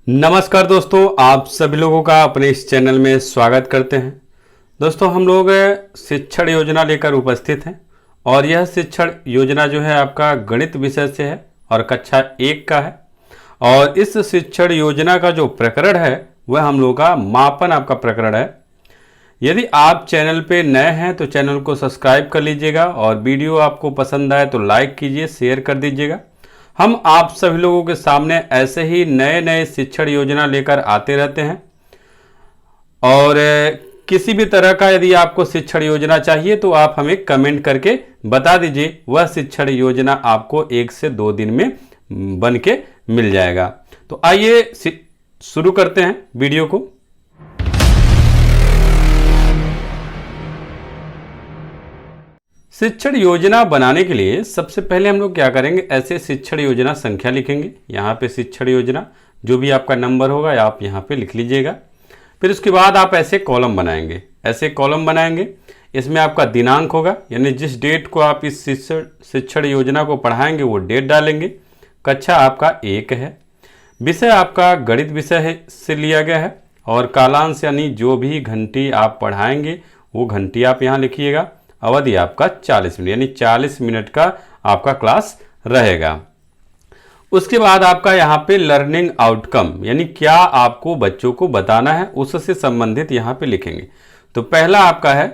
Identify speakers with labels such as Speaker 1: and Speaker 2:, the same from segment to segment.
Speaker 1: नमस्कार दोस्तों, आप सभी लोगों का अपने इस चैनल में स्वागत करते हैं। दोस्तों, हम लोग शिक्षण योजना लेकर उपस्थित हैं और यह शिक्षण योजना जो है आपका गणित विषय से है और कक्षा 1 का है। और इस शिक्षण योजना का जो प्रकरण है वह हम लोग का मापन आपका प्रकरण है। यदि आप चैनल पे नए हैं तो चैनल को सब्सक्राइब कर लीजिएगा और वीडियो आपको पसंद आए तो लाइक कीजिए, शेयर कर दीजिएगा। हम आप सभी लोगों के सामने ऐसे ही नए नए शिक्षण योजना लेकर आते रहते हैं और किसी भी तरह का यदि आपको शिक्षण योजना चाहिए तो आप हमें कमेंट करके बता दीजिए, वह शिक्षण योजना आपको 1 से 2 दिन में बन के मिल जाएगा। तो आइए शुरू करते हैं वीडियो को। शिक्षण योजना बनाने के लिए सबसे पहले हम लोग क्या करेंगे, ऐसे शिक्षण योजना संख्या लिखेंगे। यहाँ पे शिक्षण योजना जो भी आपका नंबर होगा आप यहाँ पे लिख लीजिएगा। फिर उसके बाद आप ऐसे कॉलम बनाएंगे, ऐसे कॉलम बनाएंगे। इसमें आपका दिनांक होगा, यानी जिस डेट को आप इस शिक्षण योजना को पढ़ाएंगे वो डेट डालेंगे। कक्षा आपका 1 है। विषय आपका गणित विषय से लिया गया है और कालांश यानी जो भी घंटी आप पढ़ाएंगे वो घंटी आप यहाँ लिखिएगा। अवधि आपका 40 मिनट, यानी 40 मिनट का आपका क्लास रहेगा। उसके बाद आपका यहाँ पे लर्निंग आउटकम, यानी क्या आपको बच्चों को बताना है उससे संबंधित यहाँ पे लिखेंगे। तो पहला आपका है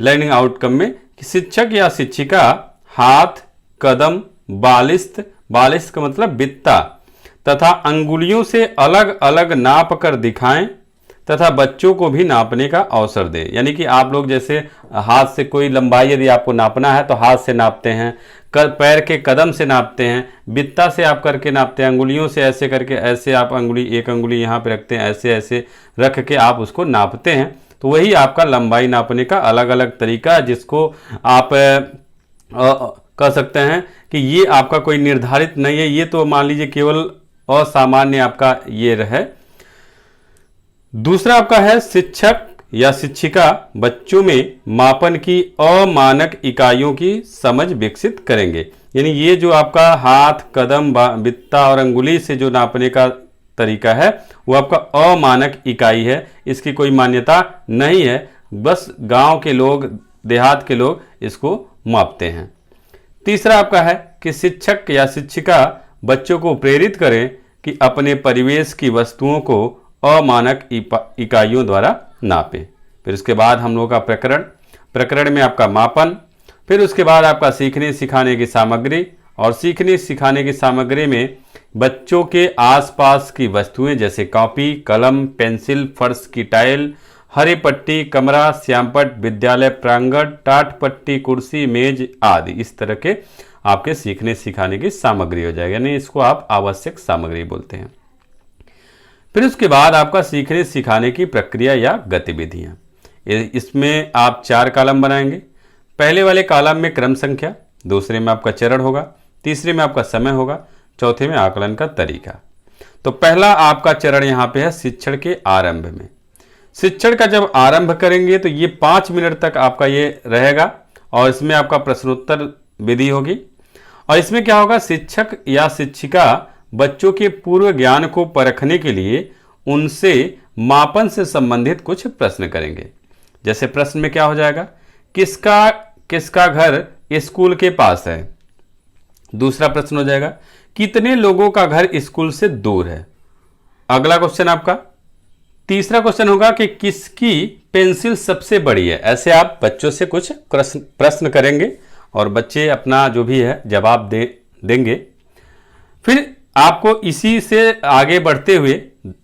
Speaker 1: लर्निंग आउटकम में कि शिक्षक या शिक्षिका हाथ, कदम, बालिस्त, बालिस्त का मतलब बित्ता तथा अंगुलियों से अलग अलग नाप कर दिखाएं तथा बच्चों को भी नापने का अवसर दें। यानी कि आप लोग जैसे हाथ से कोई लंबाई यदि आपको नापना है तो हाथ से नापते हैं, पैर के कदम से नापते हैं, बित्ता से आप करके नापते हैं, अंगुलियों से ऐसे करके ऐसे आप एक अंगुली यहाँ पे रखते हैं, ऐसे ऐसे रख के आप उसको नापते हैं। तो वही आपका लंबाई नापने का अलग अलग तरीका है, जिसको आप कह सकते हैं कि ये आपका कोई निर्धारित नहीं है, ये तो मान लीजिए केवल असामान्य आपका ये रहे। दूसरा आपका है शिक्षक या शिक्षिका बच्चों में मापन की अमानक इकाइयों की समझ विकसित करेंगे। यानी ये जो आपका हाथ, कदम, बित्ता और अंगुली से जो नापने का तरीका है वो आपका अमानक इकाई है, इसकी कोई मान्यता नहीं है, बस गांव के लोग, देहात के लोग इसको मापते हैं। तीसरा आपका है कि शिक्षक या शिक्षिका बच्चों को प्रेरित करें कि अपने परिवेश की वस्तुओं को अमानक इकाइयों द्वारा नापें। फिर उसके बाद हम लोग का प्रकरण में आपका मापन, फिर उसके बाद आपका सीखने सिखाने की सामग्री, और सीखने सिखाने की सामग्री में बच्चों के आसपास की वस्तुएं जैसे कॉपी, कलम, पेंसिल, फर्श की टाइल, हरी पट्टी, कमरा, श्यामपट्ट, विद्यालय प्रांगण, टाट पट्टी, कुर्सी, मेज आदि, इस तरह के आपके सीखने सिखाने की सामग्री हो जाएगी, यानी इसको आप आवश्यक सामग्री बोलते हैं। फिर उसके बाद आपका सीखने सिखाने की प्रक्रिया या गतिविधियां, इसमें आप 4 कॉलम बनाएंगे। पहले वाले कॉलम में क्रम संख्या, दूसरे में आपका चरण होगा, तीसरे में आपका समय होगा, चौथे में आकलन का तरीका। तो पहला आपका चरण यहाँ पे है शिक्षण के आरंभ में। शिक्षण का जब आरंभ करेंगे तो ये 5 मिनट तक आपका ये रहेगा और इसमें आपका प्रश्नोत्तर विधि होगी। और इसमें क्या होगा, शिक्षक या शिक्षिका बच्चों के पूर्व ज्ञान को परखने के लिए उनसे मापन से संबंधित कुछ प्रश्न करेंगे। जैसे प्रश्न में क्या हो जाएगा, किसका घर स्कूल के पास है। दूसरा प्रश्न हो जाएगा, कितने लोगों का घर स्कूल से दूर है। अगला क्वेश्चन आपका तीसरा क्वेश्चन होगा कि किसकी पेंसिल सबसे बड़ी है। ऐसे आप बच्चों से कुछ प्रश्न करेंगे और बच्चे अपना जो भी है जवाब देंगे। फिर आपको इसी से आगे बढ़ते हुए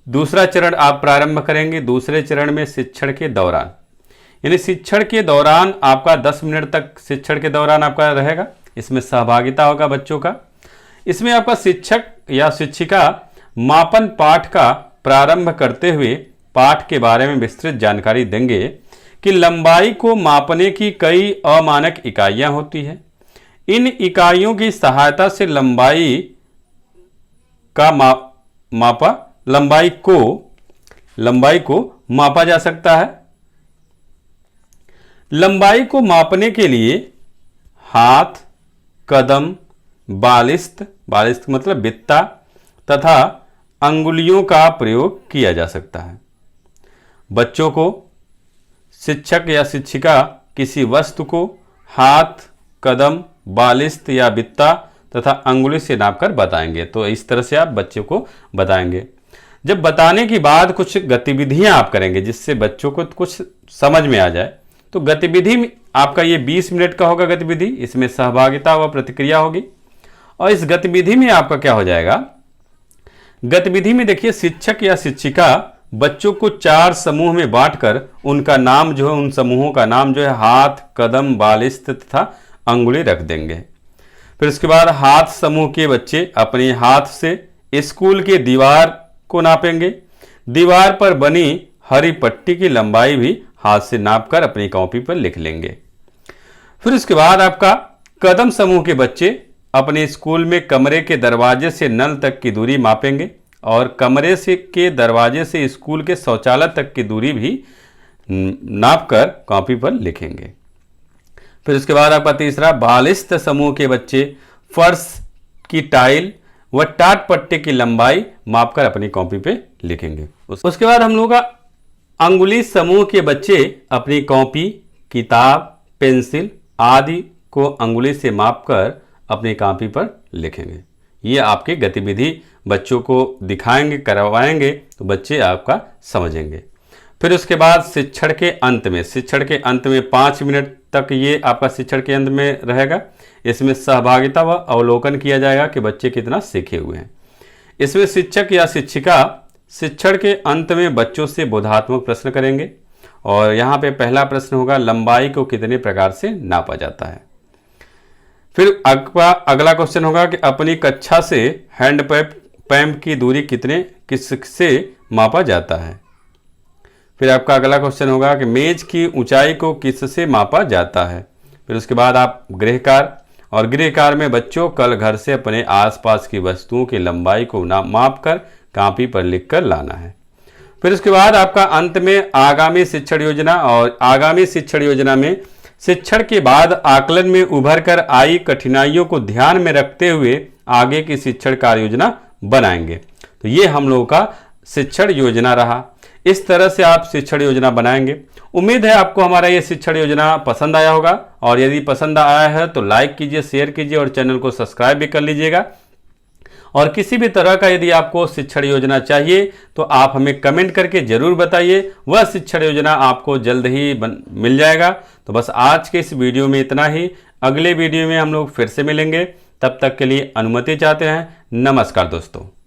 Speaker 1: दूसरा चरण आप प्रारंभ करेंगे। दूसरे चरण में शिक्षण के दौरान, यानी शिक्षण के दौरान आपका 10 मिनट तक शिक्षण के दौरान आपका रहेगा। इसमें सहभागिता होगा बच्चों का। इसमें आपका शिक्षक या शिक्षिका मापन पाठ का प्रारंभ करते हुए पाठ के बारे में विस्तृत जानकारी देंगे कि लंबाई को मापने की कई अमानक इकाइयां होती हैं। इन इकाइयों की सहायता से लंबाई का लंबाई को मापा जा सकता है। लंबाई को मापने के लिए हाथ, कदम, बालिस्त मतलब बित्ता तथा अंगुलियों का प्रयोग किया जा सकता है। बच्चों को शिक्षक या शिक्षिका किसी वस्तु को हाथ, कदम, बालिश्त या बित्ता तथा अंगुली से नापकर बताएंगे। तो इस तरह से आप बच्चों को बताएंगे। जब बताने के बाद कुछ गतिविधियां आप करेंगे जिससे बच्चों को कुछ समझ में आ जाए। तो गतिविधि में आपका ये 20 मिनट का होगा गतिविधि। इसमें सहभागिता व प्रतिक्रिया होगी। और इस गतिविधि में आपका क्या हो जाएगा, गतिविधि में देखिए शिक्षक या शिक्षिका बच्चों को 4 समूह में बांटकर उनका नाम जो है, उन समूहों का नाम जो है हाथ, कदम, बालिश्त तथा अंगुली रख देंगे। फिर उसके बाद हाथ समूह के बच्चे अपने हाथ से स्कूल के दीवार को नापेंगे। दीवार पर बनी हरी पट्टी की लंबाई भी हाथ से नापकर अपनी कॉपी पर लिख लेंगे। फिर उसके बाद आपका कदम समूह के बच्चे अपने स्कूल में कमरे के दरवाजे से नल तक की दूरी मापेंगे और कमरे से के दरवाजे से स्कूल के शौचालय तक की दूरी भी नापकर कॉपी पर लिखेंगे। फिर उसके बाद आपका तीसरा बालिश्त समूह के बच्चे फर्श की टाइल व टाट पट्टे की लंबाई मापकर अपनी कॉपी पे लिखेंगे। उसके बाद हम लोग का अंगुली समूह के बच्चे अपनी कॉपी, किताब, पेंसिल आदि को अंगुली से मापकर अपनी कॉपी पर लिखेंगे। ये आपकी गतिविधि बच्चों को दिखाएंगे, करवाएंगे तो बच्चे आपका समझेंगे। फिर उसके बाद शिक्षण के अंत में 5 मिनट तक ये आपका शिक्षण के अंत में रहेगा। इसमें सहभागिता व अवलोकन किया जाएगा कि बच्चे कितना सीखे हुए हैं। इसमें शिक्षक या शिक्षिका शिक्षण के अंत में बच्चों से बोधात्मक प्रश्न करेंगे और यहाँ पे पहला प्रश्न होगा लंबाई को कितने प्रकार से नापा जाता है। फिर अगला क्वेश्चन होगा कि अपनी कक्षा से हैंड पैम्प की दूरी किससे मापा जाता है। फिर आपका अगला क्वेश्चन होगा कि मेज की ऊंचाई को किससे मापा जाता है। फिर उसके बाद आप गृह कार्य में बच्चों कल घर से अपने आसपास की वस्तुओं की लंबाई को मापकर कॉपी पर लिखकर लाना है। फिर उसके बाद आपका अंत में आगामी शिक्षण योजना, और आगामी शिक्षण योजना में शिक्षण के बाद आकलन में उभर कर आई कठिनाइयों को ध्यान में रखते हुए आगे की शिक्षण कार्य योजना बनाएंगे। तो ये हम लोगों का शिक्षण योजना रहा। इस तरह से आप शिक्षण योजना बनाएंगे। उम्मीद है आपको हमारा ये शिक्षण योजना पसंद आया होगा, और यदि पसंद आया है तो लाइक कीजिए, शेयर कीजिए और चैनल को सब्सक्राइब भी कर लीजिएगा। और किसी भी तरह का यदि आपको शिक्षण योजना चाहिए तो आप हमें कमेंट करके जरूर बताइए। वह शिक्षण योजना आपको जल्द ही मिल जाएगा। तो बस आज के इस वीडियो में इतना ही। अगले वीडियो में हम लोग फिर से मिलेंगे। तब तक के लिए अनुमति चाहते हैं। नमस्कार दोस्तों।